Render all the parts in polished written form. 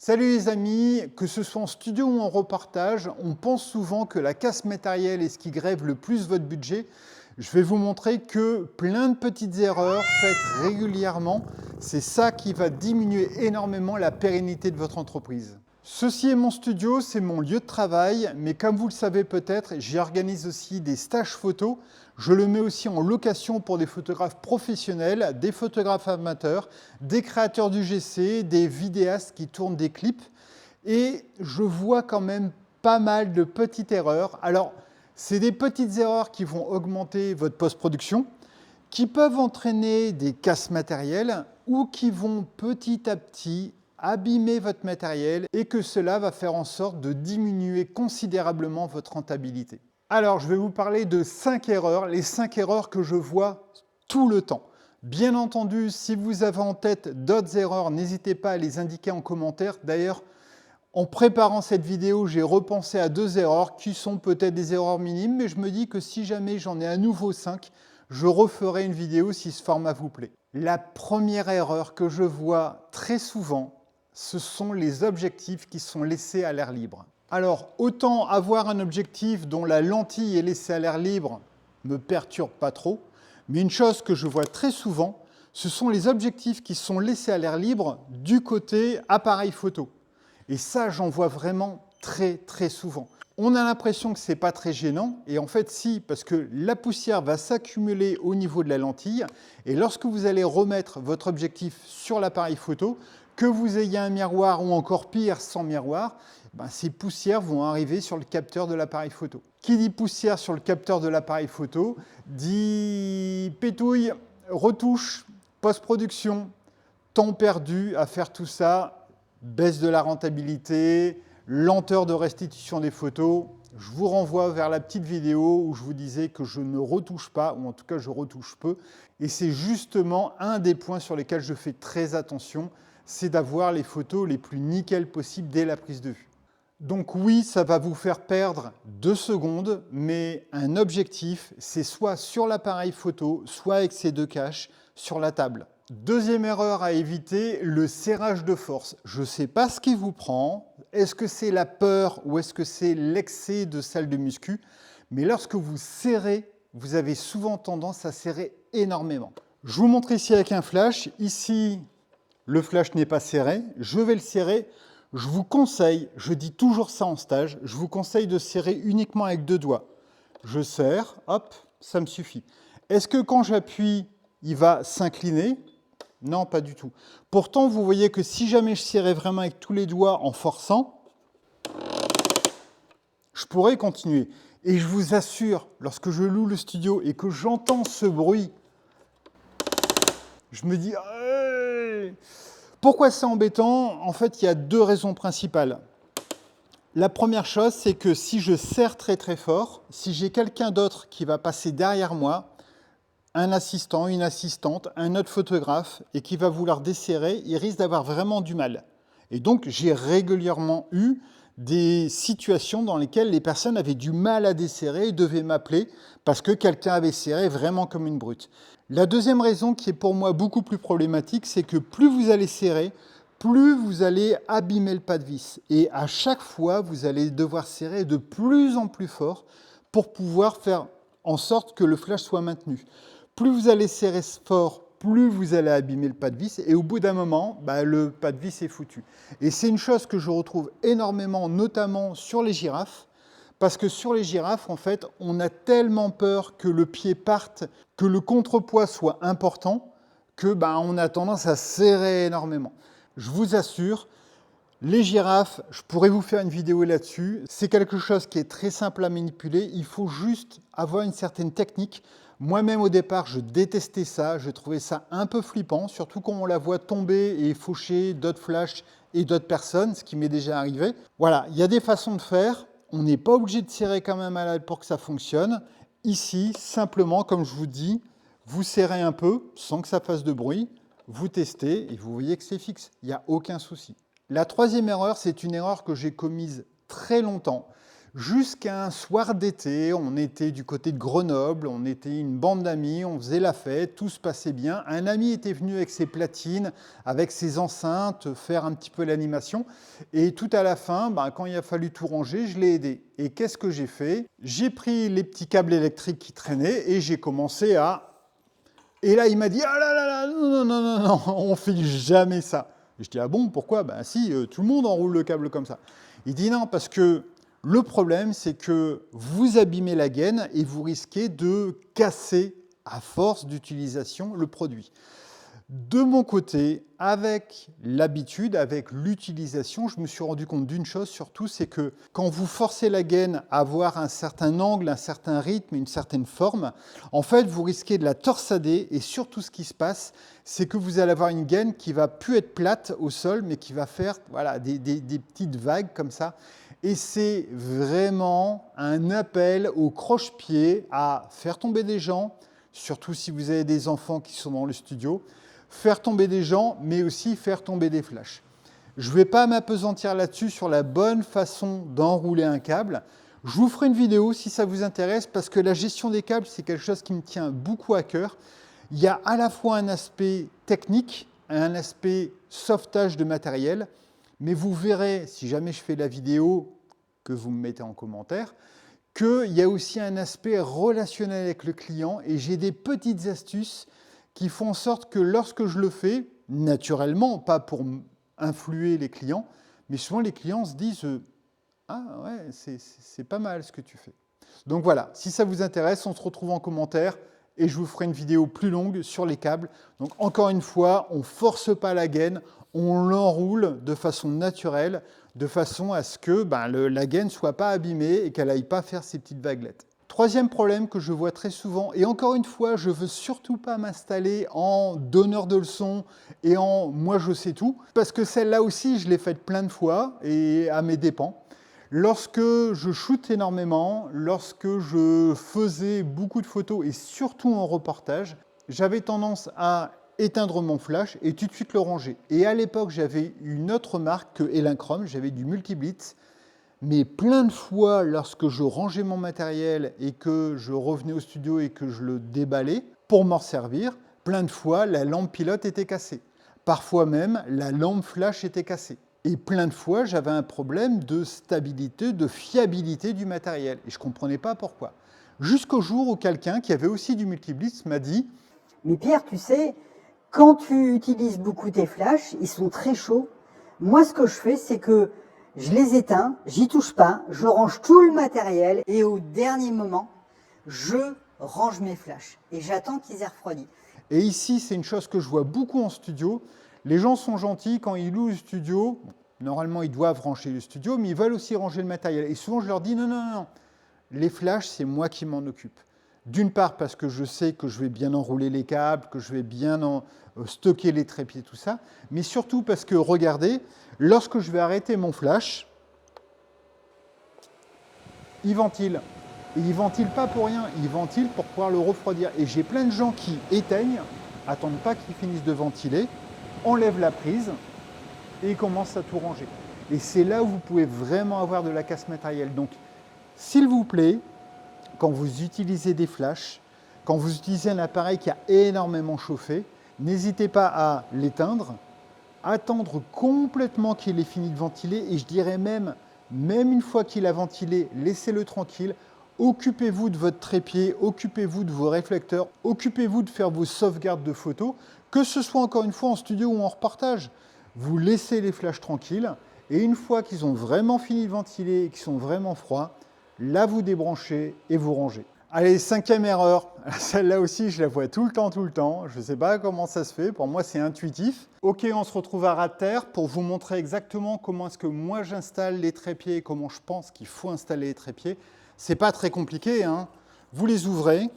Salut les amis, que ce soit en studio ou en reportage, on pense souvent que la casse matérielle est ce qui grève le plus votre budget. Je vais vous montrer que plein de petites erreurs faites régulièrement, c'est ça qui va diminuer énormément la pérennité de votre entreprise. Ceci est mon studio, c'est mon lieu de travail, mais comme vous le savez peut-être, j'y organise aussi des stages photos. Je le mets aussi en location pour des photographes professionnels, des photographes amateurs, des créateurs d'UGC, des vidéastes qui tournent des clips. Et je vois quand même pas mal de petites erreurs. Alors, c'est des petites erreurs qui vont augmenter votre post-production, qui peuvent entraîner des casses matérielles ou qui vont petit à petit abîmer votre matériel et que cela va faire en sorte de diminuer considérablement votre rentabilité. Alors, je vais vous parler de 5 erreurs, les 5 erreurs que je vois tout le temps. Bien entendu, si vous avez en tête d'autres erreurs, n'hésitez pas à les indiquer en commentaire. D'ailleurs, en préparant cette vidéo, j'ai repensé à 2 erreurs qui sont peut-être des erreurs minimes, mais je me dis que si jamais j'en ai à nouveau 5, je referai une vidéo si ce format vous plaît. La première erreur que je vois très souvent, ce sont les objectifs qui sont laissés à l'air libre. Alors, autant avoir un objectif dont la lentille est laissée à l'air libre ne me perturbe pas trop, mais une chose que je vois très souvent, ce sont les objectifs qui sont laissés à l'air libre du côté appareil photo. Et ça, j'en vois vraiment très souvent. On a l'impression que ce n'est pas très gênant, et en fait si, parce que la poussière va s'accumuler au niveau de la lentille, et lorsque vous allez remettre votre objectif sur l'appareil photo, que vous ayez un miroir ou encore pire sans miroir, ces poussières vont arriver sur le capteur de l'appareil photo. Qui dit poussière sur le capteur de l'appareil photo, dit pétouille, retouche, post-production, temps perdu à faire tout ça, baisse de la rentabilité, lenteur de restitution des photos. Je vous renvoie vers la petite vidéo où je vous disais que je ne retouche pas, ou en tout cas je retouche peu. Et c'est justement un des points sur lesquels je fais très attention, c'est d'avoir les photos les plus nickel possibles dès la prise de vue. Donc oui, ça va vous faire perdre 2 secondes, mais un objectif, c'est soit sur l'appareil photo, soit avec ces 2 caches sur la table. Deuxième erreur à éviter, le serrage de force. Je ne sais pas ce qui vous prend. Est-ce que c'est la peur ou est-ce que c'est l'excès de salle de muscu? Mais lorsque vous serrez, vous avez souvent tendance à serrer énormément. Je vous montre ici avec un flash. Ici, le flash n'est pas serré. Je vais le serrer. Je vous conseille, je dis toujours ça en stage, je vous conseille de serrer uniquement avec 2 doigts. Je serre, hop, ça me suffit. Est-ce que quand j'appuie, il va s'incliner? Non, pas du tout. Pourtant, vous voyez que si jamais je serrais vraiment avec tous les doigts en forçant, je pourrais continuer. Et je vous assure, lorsque je loue le studio et que j'entends ce bruit, je me dis hey. Pourquoi c'est embêtant? En fait, il y a 2 raisons principales. La première chose, c'est que si je serre très fort, si j'ai quelqu'un d'autre qui va passer derrière moi, un assistant, une assistante, un autre photographe, et qui va vouloir desserrer, il risque d'avoir vraiment du mal. Et donc, j'ai régulièrement eu des situations dans lesquelles les personnes avaient du mal à desserrer et devaient m'appeler parce que quelqu'un avait serré vraiment comme une brute. La deuxième raison qui est pour moi beaucoup plus problématique, c'est que plus vous allez serrer, plus vous allez abîmer le pas de vis. Et à chaque fois, vous allez devoir serrer de plus en plus fort pour pouvoir faire en sorte que le flash soit maintenu. Plus vous allez serrer fort, plus vous allez abîmer le pas de vis et au bout d'un moment, le pas de vis est foutu. Et c'est une chose que je retrouve énormément, notamment sur les girafes, parce que sur les girafes, en fait, on a tellement peur que le pied parte, que le contrepoids soit important, que on a tendance à serrer énormément. Je vous assure, les girafes, je pourrais vous faire une vidéo là-dessus. C'est quelque chose qui est très simple à manipuler. Il faut juste avoir une certaine technique. Moi-même, au départ, je détestais ça. Je trouvais ça un peu flippant, surtout quand on la voit tomber et faucher d'autres flashs et d'autres personnes, ce qui m'est déjà arrivé. Voilà, il y a des façons de faire. On n'est pas obligé de serrer quand même à l'aile pour que ça fonctionne. Ici, simplement, comme je vous dis, vous serrez un peu sans que ça fasse de bruit. Vous testez et vous voyez que c'est fixe. Il n'y a aucun souci. La troisième erreur, c'est une erreur que j'ai commise très longtemps. Jusqu'à un soir d'été, on était du côté de Grenoble, on était une bande d'amis, on faisait la fête, tout se passait bien. Un ami était venu avec ses platines, avec ses enceintes, faire un petit peu l'animation. Et tout à la fin, quand il a fallu tout ranger, je l'ai aidé. Et qu'est-ce que j'ai fait? J'ai pris les petits câbles électriques qui traînaient et j'ai commencé à... Et là, il m'a dit « Ah là là là, non, non, non, non, non, on fait jamais ça ». Je dis « Ah bon, pourquoi ?» Ben si, tout le monde enroule le câble comme ça. Il dit « Non, parce que... » Le problème, c'est que vous abîmez la gaine et vous risquez de casser, à force d'utilisation, le produit. De mon côté, avec l'habitude, avec l'utilisation, je me suis rendu compte d'une chose surtout, c'est que quand vous forcez la gaine à avoir un certain angle, un certain rythme, une certaine forme, en fait, vous risquez de la torsader et surtout ce qui se passe, c'est que vous allez avoir une gaine qui va plus être plate au sol, mais qui va faire voilà, des petites vagues comme ça. Et c'est vraiment un appel au croche-pied à faire tomber des gens, surtout si vous avez des enfants qui sont dans le studio, faire tomber des gens, mais aussi faire tomber des flashs. Je ne vais pas m'appesantir là-dessus sur la bonne façon d'enrouler un câble. Je vous ferai une vidéo si ça vous intéresse, parce que la gestion des câbles, c'est quelque chose qui me tient beaucoup à cœur. Il y a à la fois un aspect technique, un aspect sauvetage de matériel, mais vous verrez, si jamais je fais la vidéo, que vous me mettez en commentaire, qu'il y a aussi un aspect relationnel avec le client et j'ai des petites astuces qui font en sorte que lorsque je le fais, naturellement, pas pour influer les clients, mais souvent les clients se disent « Ah ouais, c'est pas mal ce que tu fais ». Donc voilà, si ça vous intéresse, on se retrouve en commentaire et je vous ferai une vidéo plus longue sur les câbles. Donc encore une fois, on ne force pas la gaine, on l'enroule de façon naturelle, de façon à ce que la gaine ne soit pas abîmée et qu'elle n'aille pas faire ces petites vaguelettes. Troisième problème que je vois très souvent, et encore une fois, je ne veux surtout pas m'installer en donneur de leçons et en « moi je sais tout », parce que celle-là aussi, je l'ai faite plein de fois et à mes dépens. Lorsque je shoot énormément, lorsque je faisais beaucoup de photos et surtout en reportage, j'avais tendance à éteindre mon flash et tout de suite le ranger. Et à l'époque, j'avais une autre marque que Elinchrom, j'avais du Multiblitz. Mais plein de fois, lorsque je rangeais mon matériel et que je revenais au studio et que je le déballais pour m'en servir, plein de fois, la lampe pilote était cassée. Parfois même, la lampe flash était cassée. Et plein de fois, j'avais un problème de stabilité, de fiabilité du matériel. Et je ne comprenais pas pourquoi. Jusqu'au jour où quelqu'un qui avait aussi du Multiblitz m'a dit « Mais Pierre, tu sais, quand tu utilises beaucoup tes flashs, ils sont très chauds. Moi, ce que je fais, c'est que je les éteins, j'y touche pas, je range tout le matériel et au dernier moment, je range mes flashs et j'attends qu'ils aient refroidi. » Et ici, c'est une chose que je vois beaucoup en studio. Les gens sont gentils, quand ils louent le studio, normalement ils doivent ranger le studio, mais ils veulent aussi ranger le matériel. Et souvent je leur dis non, non, non, les flashs, c'est moi qui m'en occupe. D'une part parce que je sais que je vais bien enrouler les câbles, que je vais bien stocker les trépieds, tout ça, mais surtout parce que, regardez, lorsque je vais arrêter mon flash, il ventile. Et il ne ventile pas pour rien, il ventile pour pouvoir le refroidir. Et j'ai plein de gens qui éteignent, attendent pas qu'il finisse de ventiler, enlèvent la prise et commencent à tout ranger. Et c'est là où vous pouvez vraiment avoir de la casse matérielle. Donc, s'il vous plaît, quand vous utilisez des flashs, quand vous utilisez un appareil qui a énormément chauffé, n'hésitez pas à l'éteindre, attendre complètement qu'il ait fini de ventiler et je dirais même une fois qu'il a ventilé, laissez-le tranquille, occupez-vous de votre trépied, occupez-vous de vos réflecteurs, occupez-vous de faire vos sauvegardes de photos, que ce soit encore une fois en studio ou en reportage. Vous laissez les flashs tranquilles et une fois qu'ils ont vraiment fini de ventiler et qu'ils sont vraiment froids, là vous débranchez et vous rangez. Allez, 5e erreur, celle-là aussi je la vois tout le temps, je ne sais pas comment ça se fait, pour moi c'est intuitif. Ok, on se retrouve à ras de terre pour vous montrer exactement comment est-ce que moi j'installe les trépieds et comment je pense qu'il faut installer les trépieds. C'est pas très compliqué, hein. Vous les ouvrez.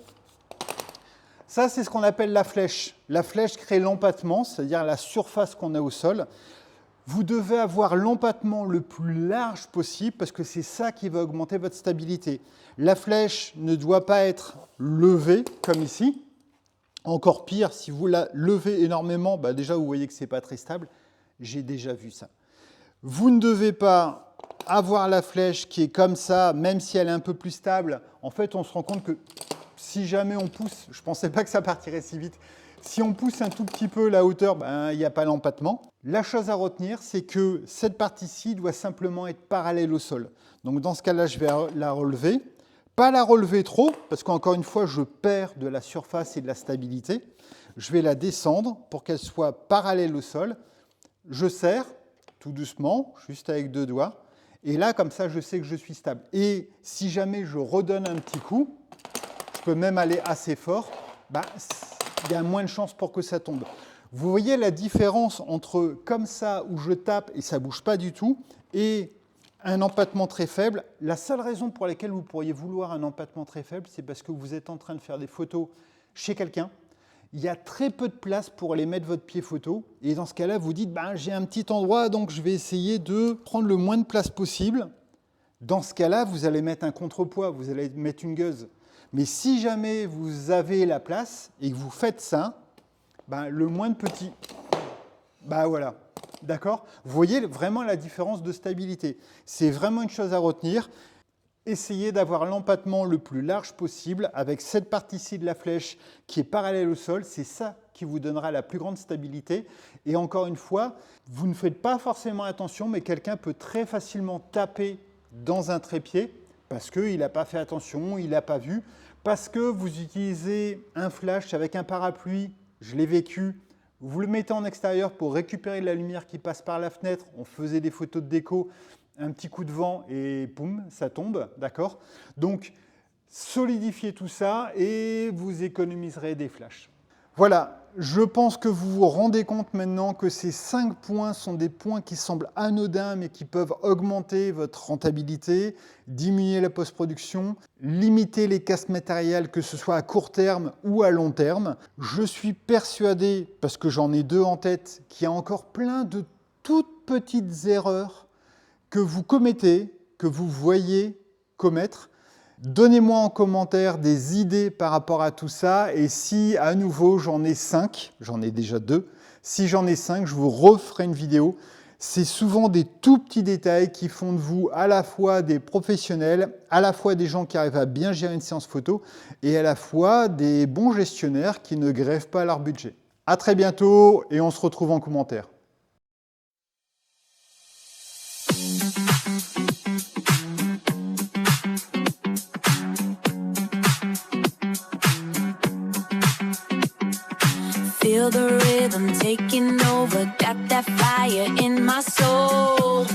Ça c'est ce qu'on appelle la flèche. La flèche crée l'empattement, c'est-à-dire la surface qu'on a au sol. Vous devez avoir l'empattement le plus large possible parce que c'est ça qui va augmenter votre stabilité. La flèche ne doit pas être levée comme ici. Encore pire, si vous la levez énormément, déjà vous voyez que ce n'est pas très stable. J'ai déjà vu ça. Vous ne devez pas avoir la flèche qui est comme ça, même si elle est un peu plus stable, en fait, on se rend compte que si jamais on pousse, je ne pensais pas que ça partirait si vite, si on pousse un tout petit peu la hauteur, ben, il n'y a pas l'empattement. La chose à retenir, c'est que cette partie-ci doit simplement être parallèle au sol. Donc dans ce cas-là, je vais la relever. Pas la relever trop, parce qu'encore une fois, je perds de la surface et de la stabilité. Je vais la descendre pour qu'elle soit parallèle au sol. Je serre tout doucement, juste avec 2 doigts. Et là, comme ça, je sais que je suis stable. Et si jamais je redonne un petit coup, je peux même aller assez fort, ben, il y a moins de chances pour que ça tombe. Vous voyez la différence entre comme ça, où je tape et ça ne bouge pas du tout, et un empattement très faible. La seule raison pour laquelle vous pourriez vouloir un empattement très faible, c'est parce que vous êtes en train de faire des photos chez quelqu'un. Il y a très peu de place pour aller mettre votre pied photo. Et dans ce cas-là, vous dites, ben, j'ai un petit endroit, donc je vais essayer de prendre le moins de place possible. Dans ce cas-là, vous allez mettre un contrepoids, vous allez mettre une gueuse. Mais si jamais vous avez la place et que vous faites ça, ben, le moins de petit, ben voilà, d'accord? Vous voyez vraiment la différence de stabilité. C'est vraiment une chose à retenir. Essayez d'avoir l'empattement le plus large possible avec cette partie-ci de la flèche qui est parallèle au sol. C'est ça qui vous donnera la plus grande stabilité. Et encore une fois, vous ne faites pas forcément attention, mais quelqu'un peut très facilement taper dans un trépied parce qu'il n'a pas fait attention, il n'a pas vu, parce que vous utilisez un flash avec un parapluie, je l'ai vécu, vous le mettez en extérieur pour récupérer la lumière qui passe par la fenêtre, on faisait des photos de déco, un petit coup de vent et boum, ça tombe, d'accord? Donc, solidifiez tout ça et vous économiserez des flashs. Voilà, je pense que vous vous rendez compte maintenant que ces 5 points sont des points qui semblent anodins mais qui peuvent augmenter votre rentabilité, diminuer la post-production, limiter les casses matérielles que ce soit à court terme ou à long terme. Je suis persuadé, parce que j'en ai 2 en tête, qu'il y a encore plein de toutes petites erreurs que vous commettez, que vous voyez commettre. Donnez-moi en commentaire des idées par rapport à tout ça et si à nouveau j'en ai 5, j'en ai déjà 2, si j'en ai 5, je vous referai une vidéo. C'est souvent des tout petits détails qui font de vous à la fois des professionnels, à la fois des gens qui arrivent à bien gérer une séance photo et à la fois des bons gestionnaires qui ne grèvent pas leur budget. À très bientôt et on se retrouve en commentaire. Feel the rhythm taking over, got that fire in my soul.